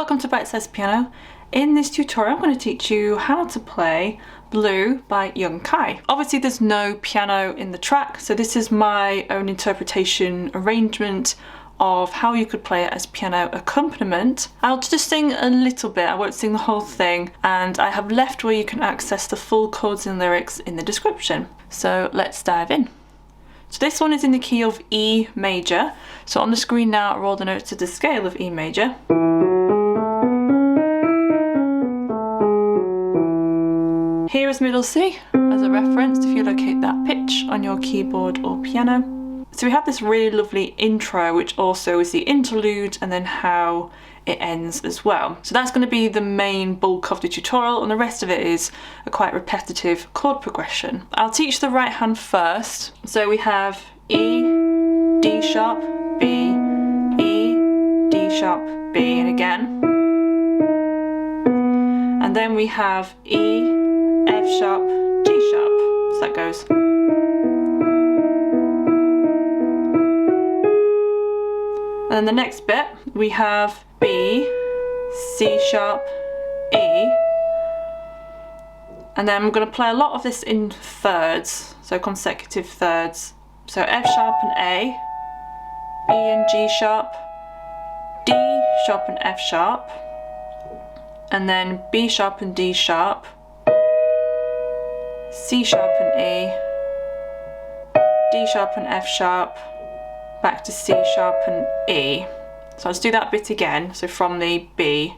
Welcome to Bitesize Piano. In this tutorial I'm going to teach you how to play Blue by Young Kai. Obviously there's no piano in the track, so this is my own interpretation arrangement of how you could play it as piano accompaniment. I'll just sing a little bit, I won't sing the whole thing, and I have left where you can access the full chords and lyrics in the description. So let's dive in. So this one is in the key of E major. So on the screen now are all the notes to the scale of E major. Here is middle C as a reference if you locate that pitch on your keyboard or piano. So we have this really lovely intro, which also is the interlude and then how it ends as well. So that's going to be the main bulk of the tutorial, and the rest of it is a quite repetitive chord progression. I'll teach the right hand first. So we have E, D sharp, B, E, D sharp, B, and again. And then we have E, F sharp, G sharp. So that goes. And then the next bit we have B, C sharp, E. And then I'm going to play a lot of this in thirds, so consecutive thirds. So F sharp and A, B and G sharp, D sharp and F sharp, and then B sharp and D sharp, C sharp and E, D sharp and F sharp, back to C sharp and E. So let's do that bit again. So from the B.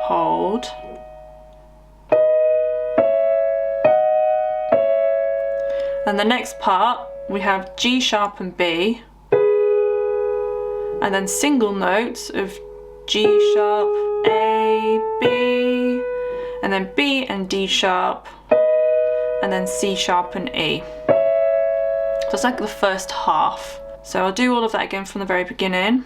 Hold. And the next part we have G sharp and B, and then single notes of G sharp, A, B, and then B and D sharp, and then C sharp and E. So it's like the first half. So I'll do all of that again from the very beginning.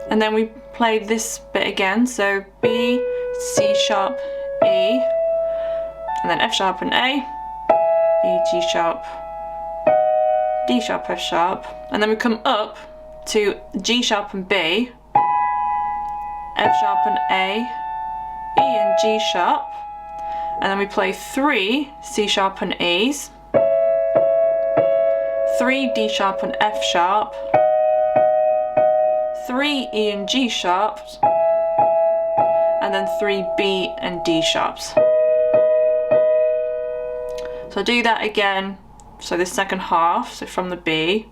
And then we play this bit again, so B, C sharp, E, and then F sharp and A, E, G sharp, D sharp, F sharp, and then we come up to G sharp and B, F sharp and A, E and G sharp, and then we play 3 C sharp and E's, 3 D sharp and F sharp, 3 E and G sharps, and then 3 B and D sharps. So I'll do that again, so the second half, so from the B.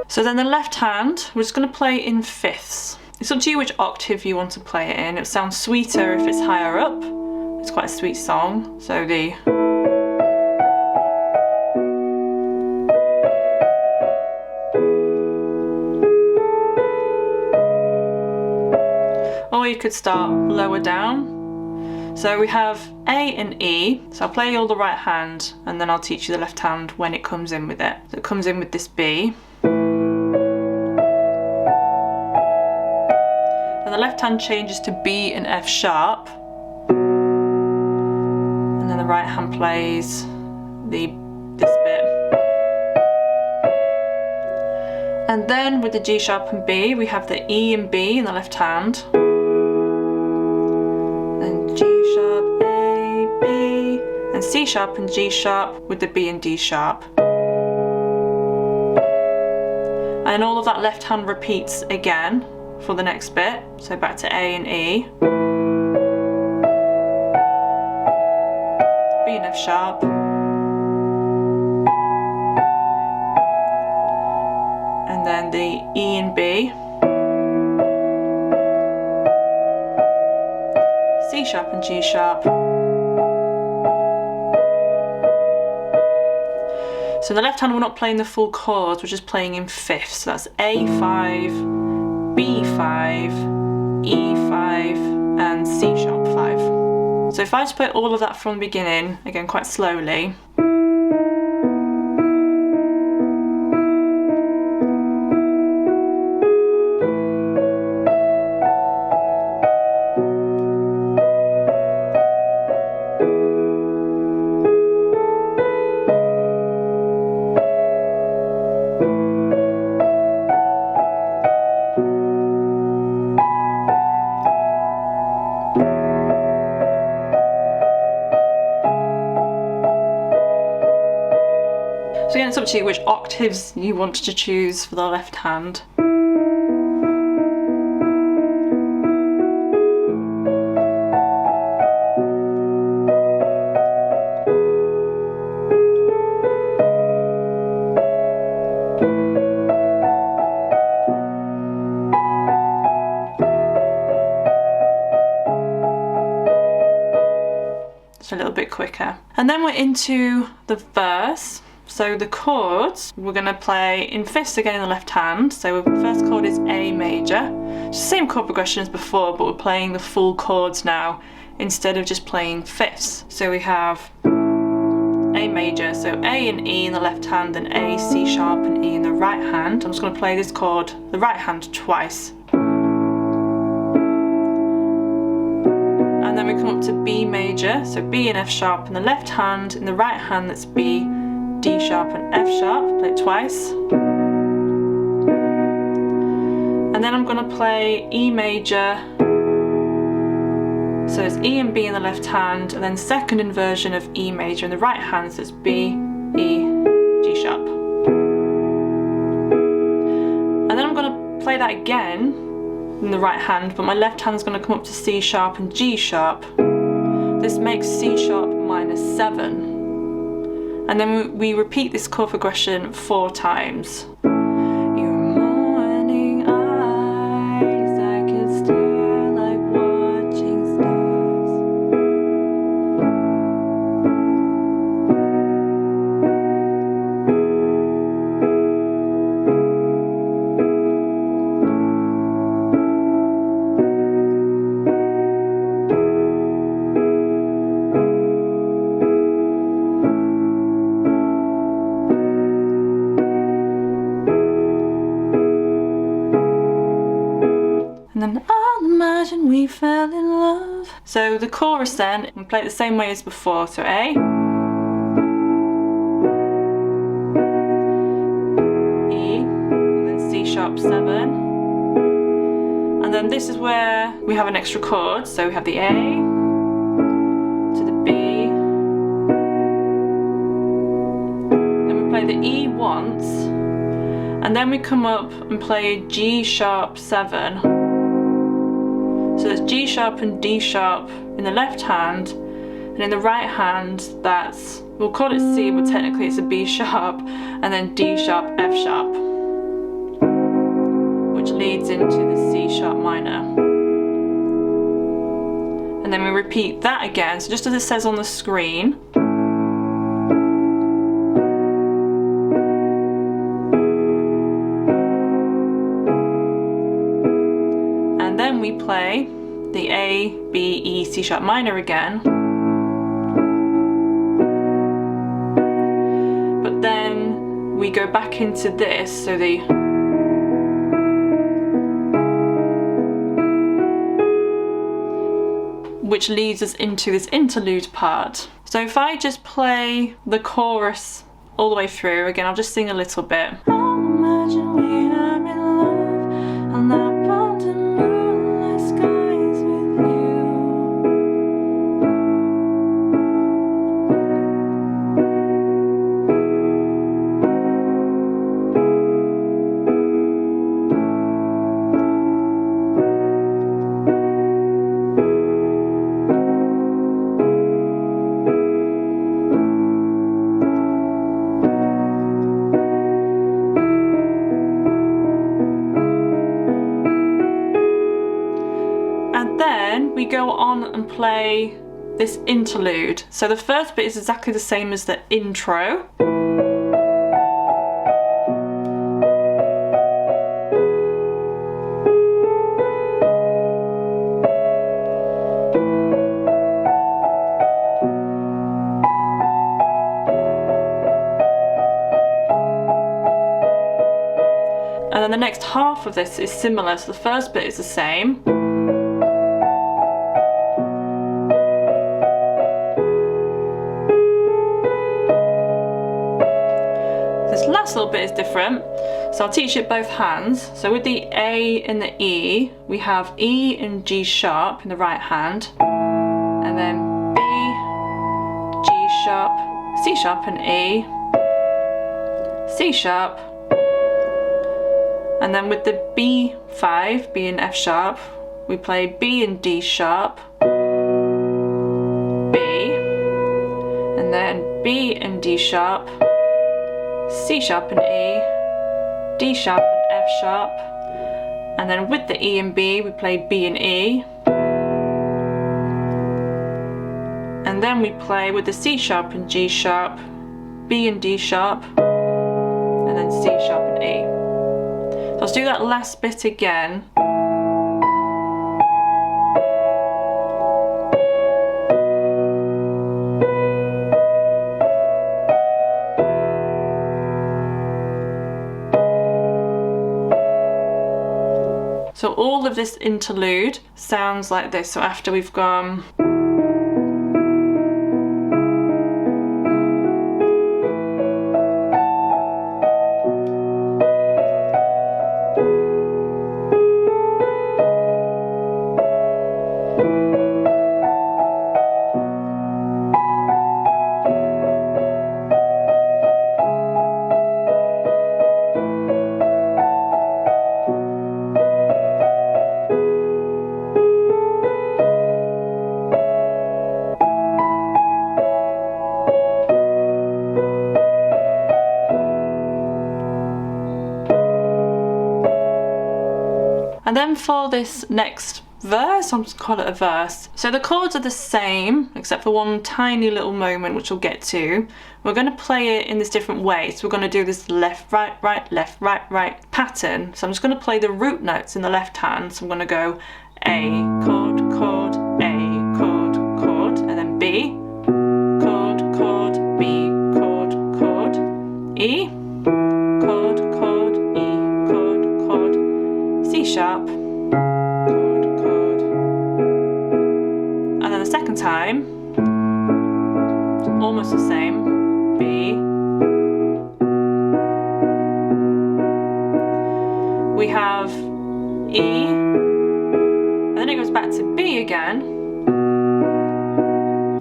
So then the left hand, we're just going to play in fifths. It's up to you which octave you want to play it in. It sounds sweeter if it's higher up. It's quite a sweet song. So the... Or you could start lower down. So we have A and E. So I'll play all the right hand and then I'll teach you the left hand when it comes in with it. So it comes in with this B. And the left hand changes to B and F sharp, and then the right hand plays this bit. And then with the G sharp and B we have the E and B in the left hand, then G sharp, A, B, and C sharp and G sharp with the B and D sharp. And all of that left hand repeats again for the next bit, so back to A and E, B and F sharp, and then the E and B, C sharp and G sharp. So in the left hand we're not playing the full chords, we're just playing in fifths. So that's A5, B5, E5 and C sharp 5. So if I just play all of that from the beginning, again quite slowly. So again, it's up to you which octaves you want to choose for the left hand. Just a little bit quicker. And then we're into the verse. So the chords, we're going to play in fifths again in the left hand. So the first chord is A major. It's the same chord progression as before, but we're playing the full chords now instead of just playing fifths. So we have A major, so A and E in the left hand and A, C sharp and E in the right hand. I'm just going to play this chord, the right hand, twice. And then we come up to B major, so B and F sharp in the left hand, in the right hand that's B, D sharp and F sharp, play it twice. And then I'm going to play E major, so it's E and B in the left hand, and then second inversion of E major in the right hand, so it's B, E, G sharp. And then I'm going to play that again in the right hand, but my left hand is going to come up to C sharp and G sharp. This makes C sharp minor 7. And then we repeat this chord progression 4 times. Your morning eyes, I could stare like watching stars. And then I'll imagine we fell in love. So the chorus then, we play it the same way as before. So A, E, and then C sharp 7. And then this is where we have an extra chord. So we have the A to the B. Then we play the E once. And then we come up and play G sharp 7. So it's G sharp and D sharp in the left hand, and in the right hand that's, we'll call it C, but technically it's a B sharp, and then D sharp, F sharp, which leads into the C sharp minor. And then we repeat that again, so just as it says on the screen. And then we play the A, B, E, C sharp minor again. But then we go back into this, so the which leads us into this interlude part. So if I just play the chorus all the way through, again I'll just sing a little bit. I'll imagine we are in love, and up on the moonlit skies with you. we go on and play this interlude. So the first bit is exactly the same as the intro. And then the next half of this is similar, so the first bit is the same. This last little bit is different, so I'll teach it both hands. So with the A and the E, we have E and G sharp in the right hand, and then B, G sharp, C sharp and E, C sharp. And then with the B5, B and F sharp, we play B and D sharp, B, and then B and D sharp, C sharp and E, D sharp and F sharp, and then with the E and B, we play B and E, and then we play with the C sharp and G sharp, B and D sharp, and then C sharp and E. So let's do that last bit again. So all of this interlude sounds like this. So after we've gone and then for this next verse, I'm just call it a verse. So the chords are the same, except for one tiny little moment, which we'll get to. We're going to play it in this different way. So we're going to do this left, right, left, right pattern. So I'm just going to play the root notes in the left hand. So I'm going to go A, chord, chord, A, chord, chord, and then B, chord, chord, B, chord, chord, E, chord, chord, E, chord, chord, C sharp, chord, chord. And then the second time, almost the same, B, we have E, and then it goes back to B again,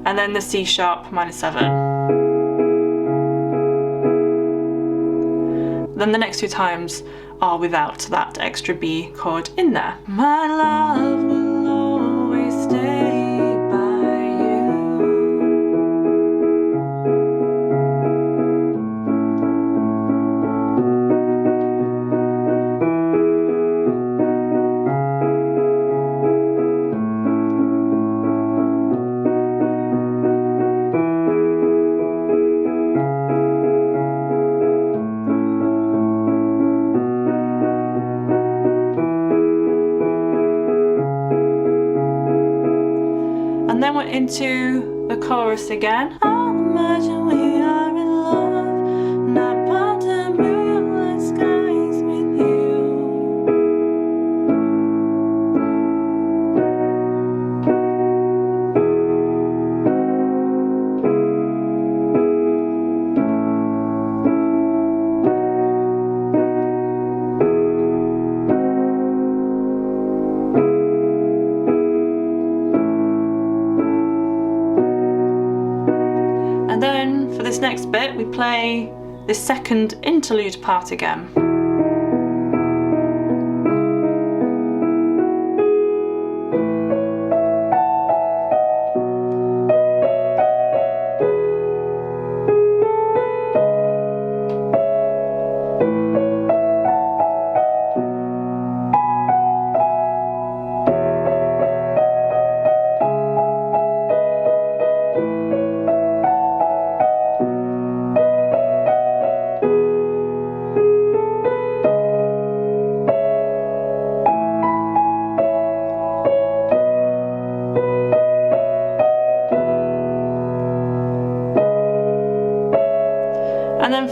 and then the C sharp minor 7. Then the next two times are without that extra B chord in there. My love will always stay by you. And then we're into the chorus again. I'll imagine we are in love, not under moonlit skies with you. And then for this next bit, we play this second interlude part again.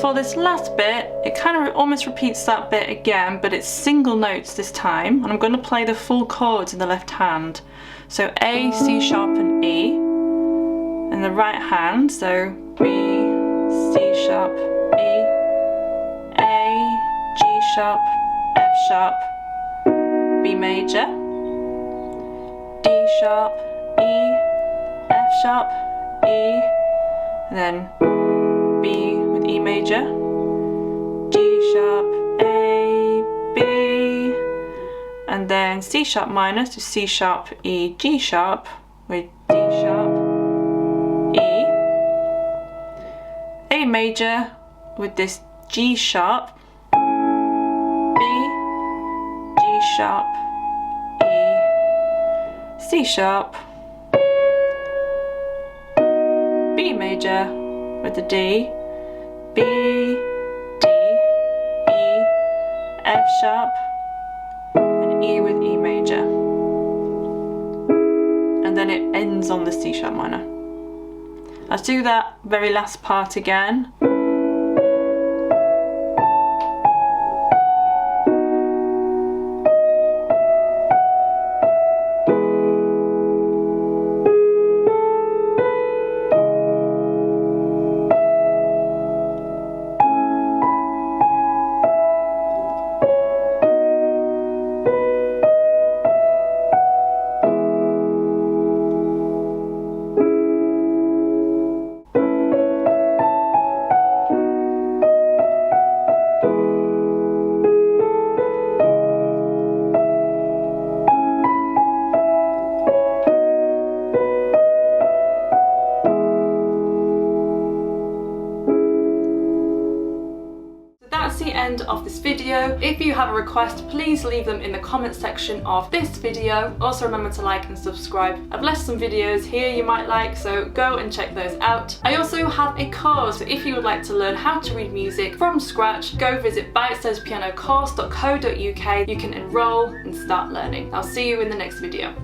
for this last bit, it kind of almost repeats that bit again, but it's single notes this time, and I'm going to play the full chords in the left hand. So A, C sharp and E in the right hand, so B, C sharp, E, A, G sharp, F sharp, B major, D sharp, E, F sharp, E, and then B with E major, G sharp, A, B, and then C sharp minor to C sharp, E, G sharp with D sharp, E, A major with this G sharp, B, G sharp, E, C sharp, B major with the D, B, D, E, F sharp, and E with E major. And then it ends on the C sharp minor. Let's do that very last part again. That's the end of this video. If you have a request, please leave them in the comment section of this video. Also remember to like and subscribe. I've left some videos here you might like, so go and check those out. I also have a course, so if you would like to learn how to read music from scratch, go visit Bitesize Piano Course.co.uk. You can enroll and start learning. I'll see you in the next video.